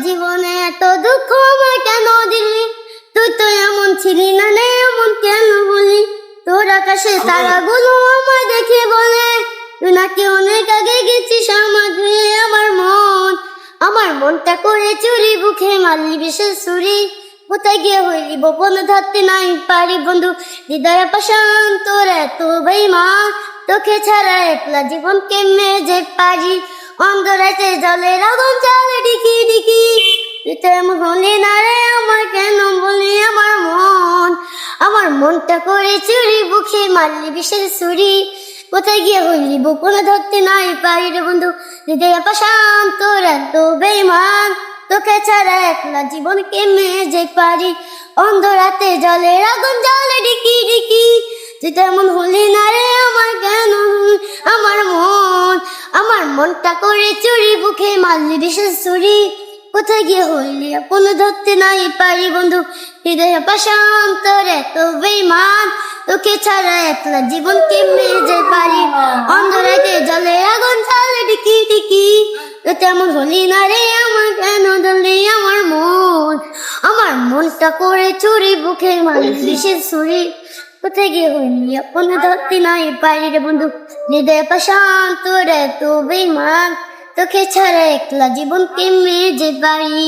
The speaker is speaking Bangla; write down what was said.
জীবনে এত দুঃখ আমার কেন দিলি? তুই তো এমন ছিলি না রে, এমন কেন বলি? তোর আকাশে তারাগুলো আমায় দেখে বলে তুই নাকি অনেক আগে গেছিস আমার ধুয়ে। আমার মনটা করে চুরি, বুকে মারলি বিশেষ ছুরি। কোথায় গিয়ে হইলি গোপন ধরতে নাই পারি বন্ধু, হৃদয় পাশান তোর এত বেঈমান। তোকে ছাড়া একলা জীবন কেমনে যে পারি? অন্ধরাতে জলের আগুন জ্বালে ডিকি ডিকি। তুই তো এমন হলি না রে, আমার কেন বলি? আমার মনটা করে চুরি, বুকে মারলি বিশেষ ছুরি। কোথায় গিয়ে হইলি গোপন ধরতে নাই পারি রে বন্ধু, হৃদয় পাশান তোর এত বেঈমান। তোকে ছাড়া একলা জীবন কেমনে যে পারি? অন্ধরাতে জলের আগুন জ্বালে ডিকি ডিকি। তুই তেমন হলি না রে, আমার কেন? আমার মনটা করে চুরি, বুকে মারলি বিশেষ ছুরি। কোথায় গিয়ে হইলি আপন ধরতে নাই পারি বন্ধু, হৃদয় পাশান তোর এত বেঈমান। তোকে ছাড়া একলা জীবন কেমনে যে পারি? অন্ধরাতে জলের আগুন জ্বালে ডিকি ডিকি। তুই তেমন হলি না রে, আমার কেন ধরলি আমার মনটা করে চুরি, বুকে মারলি বিশেষ ছুরি। কোথায় গিয়ে হইলি আপন ধরতে নাই পারি রে বন্ধু, হৃদয় পাশান তোর এত বেঈমান। তোকে ছাড়া একলা জীবন কেমনে যে পারি?